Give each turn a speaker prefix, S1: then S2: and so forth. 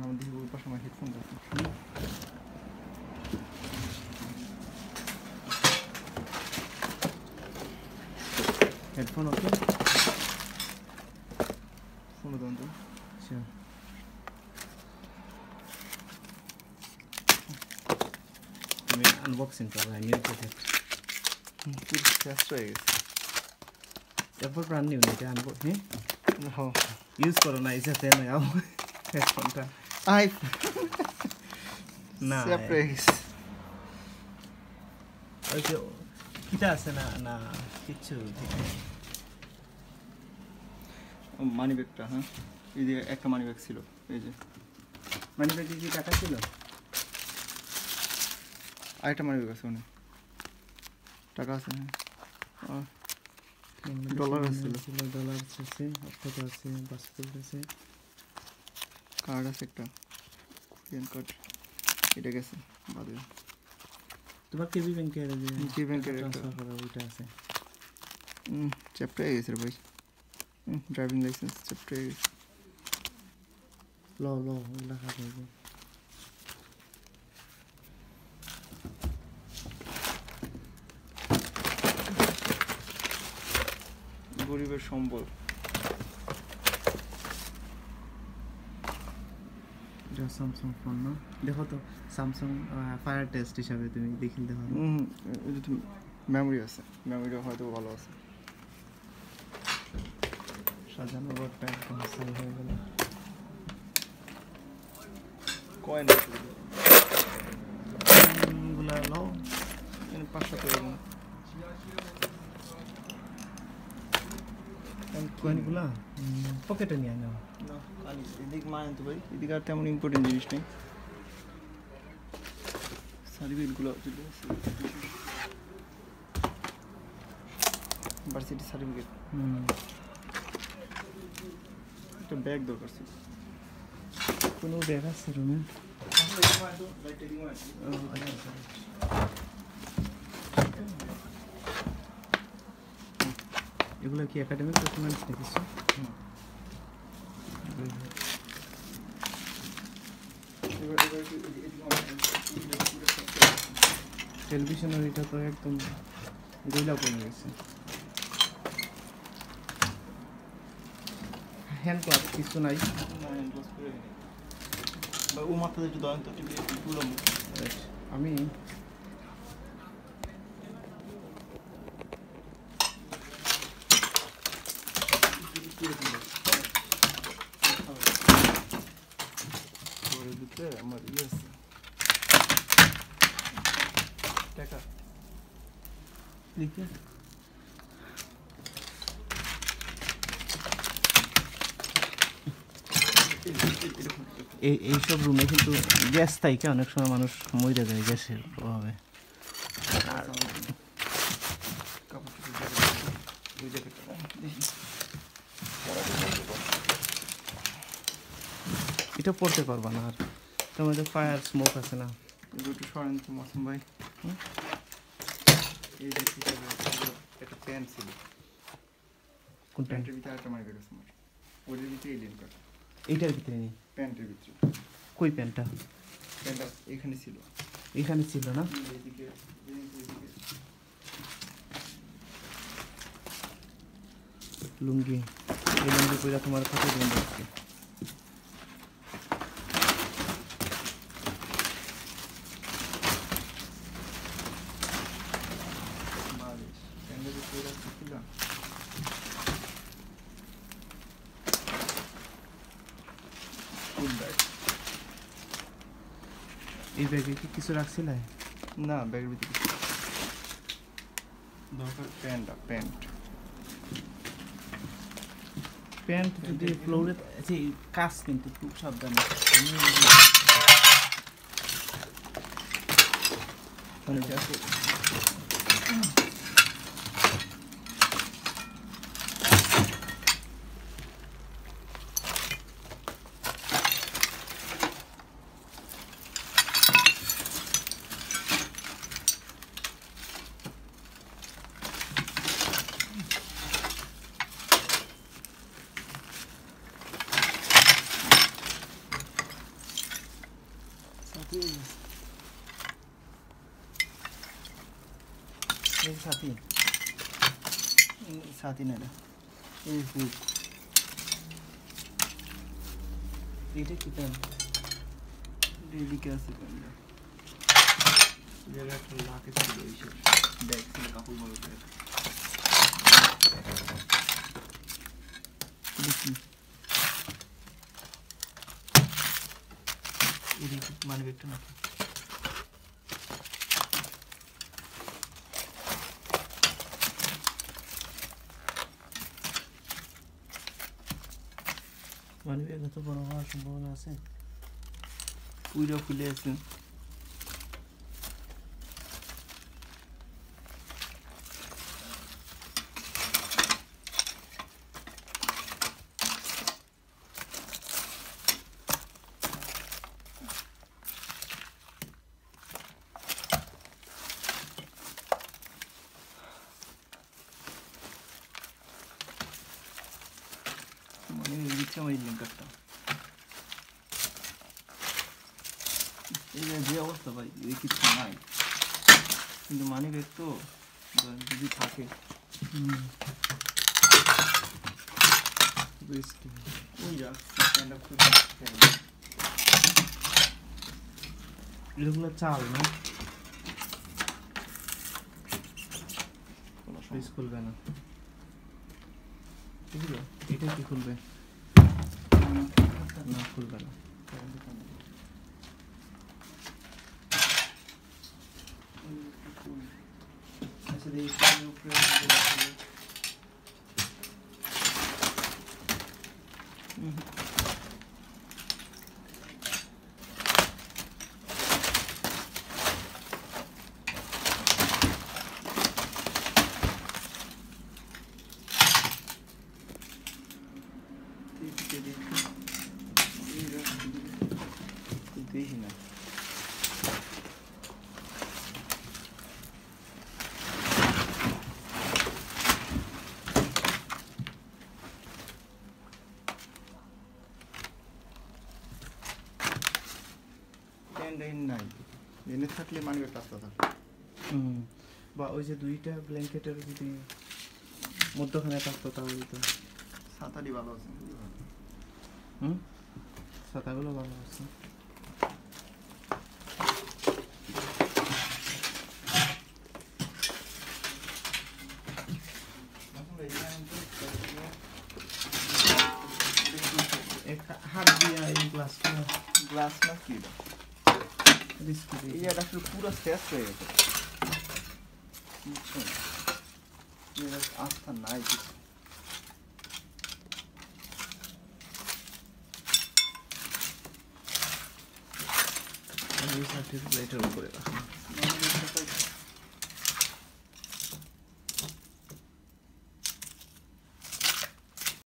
S1: আমাদের ওই পাশে আমার হেডফোন আছে
S2: হেডফোন ওকে
S1: ফোন দেন তো
S2: আচ্ছা তুমি আনবক্সিং করো আমি দেখে
S1: পুরো শেষ হয়ে গেছে
S2: এরপর ব্র্যান্ড নিউ এটা আনবো হ্যাঁ
S1: হ্যাঁ
S2: ইউজ করো না ইসাতে নাও হেডফোনটা
S1: আই
S2: না
S1: সারপ্রাইজ
S2: ওই যে কিটা আছে না না কিছু ঠিক নেই
S1: মানি ব্যাগটা হ্যাঁ এই যে একটা মানি ব্যাগ ছিল এই যে
S2: মানে ব্যাগে কি টাকা ছিল
S1: আরেকটা মানি ব্যাগ আছে ওখানে টাকা আছে হ্যাঁ ডলার আছে
S2: ডলার আছে অর্থ আছে পাসপোর্ট আছে
S1: কার্ড আছে একটা কোরিয়ান কার্ড এটা গেছে বাদে
S2: তোমার কেবি ব্যাংকের যে
S1: কেবি ব্যাংকের একটা
S2: ট্রান্সফার করা ওইটা আছে
S1: চ্যাপ্টার হয়ে গেছে রে ভাই ড্রাইভিং লাইসেন্স চ্যাপ্টার হয়ে গেছে
S2: লো লেখা থাকবে
S1: গরিবের সম্বল
S2: এটা স্যামসাং ফোন না দেখো তো স্যামসাং ফায়ার টেস্ট হিসাবে তুমি দেখিল দেখো
S1: এটা তো মেমোরি আছে মেমোরি হয়তো ভালো আছে
S2: সাজানো বোর্ডটা একদম সাল হয়ে গেল
S1: কয়েন
S2: গুলা লো
S1: 500 টাকা
S2: কয়েনগুলা পকেটে নিয়ে নাও
S1: না খালি এদিক মানে তো ভাই এদিকে আর তেমন ইম্পর্টেন্ট জিনিস নেই সার্টিফিকেটগুলো চলে আসছে ভার্সিটি সার্টিফিকেট একটা ব্যাগ দরকার ছিল
S2: কোনো ব্যাগ আছে রুমে এগুলো কি একাডেমিক ডকুমেন্টস দেখিস টেলিভিশনের এটা তো একদম গইলা পড়ে গেছে হ্যান্ড ক্লাব কিছু নাই
S1: ও মাথাতে একটু দয়ন্ত
S2: আমি
S1: আমার ইয়ে আছে টাকা
S2: লিখে এইসব রুমে কিন্তু গ্যাস থাকে অনেক সময় মানুষ মরে যায় গ্যাসের প্রভাবে আর এটা পড়তে পারবা না আর তোমাদের ফায়ার স্মোক আছে না
S1: একটু সরেন তো মাসুম ভাই এই যে একটা প্যান্ট ছিল
S2: কোন
S1: প্যান্টের ভিতরে একটা মানি ব্যাগ আছে আমার ওদের ভিতরে এলিয়েন কার্ড
S2: এইটার ভিতরে নেই
S1: প্যান্টের ভিতরে
S2: কই প্যান্টটা
S1: প্যান্টটা এখানে ছিল
S2: এখানে ছিল না
S1: এইদিকে
S2: লুঙ্গি এই লুঙ্গি পরে তোমার কত দিন যাচ্ছে
S1: প্যান্টের ভিতরে ছিল
S2: এই ব্যাগে কি কিছু রাখছিলে
S1: না ব্যাগের ভিতরে দরকার প্যান্ট
S2: প্যান্ট যদি ফ্লোরে আছে কাজ কিন্তু খুব সাবধানে
S1: এই সাথী সাথী না এই হুক
S2: এটা কি পেন
S1: এদিকে আছে পেনটা
S2: জায়গা একটা লাকে ছিল এইসব
S1: দেখছিল কাপড় বড় করে
S2: এদিকে মানে একটা নাকি মানে এত বড় হওয়ার সম্ভাবনা আছে
S1: পুরো খুলে আছে মানে দিচ্ছে আমার লিঙ্ক কার্ডটা এই যে অবস্থা ভাই এই কিছু নাই কিন্তু মানি ব্যাগ তো যদি থাকে
S2: রিস্কি
S1: ওই যা
S2: এগুলো চাল না
S1: কোনো
S2: ফ্রিজ খুলবে না এগুলো এটা কি খুলবে না খুলবে না
S1: আচ্ছা এই উপরে দেখি না নাই এনে থাকলে মানবে রাস্তা থাকে
S2: বা ওই যে দুইটা ব্ল্যাঙ্কেটের যদি মধ্যখানে থাকতো তাহলে তো
S1: ছাতাটি ভালো আছে
S2: ছাতাগুলো ভালো আছে হাত দিয়ে এই গ্লাসটা
S1: গ্লাস না কি এই যে এটা পুরো শেষ হয়ে গেছে বুঝছেন আস্থা নাই কিছু
S2: সার্টিফিকেটের উপরে রাখা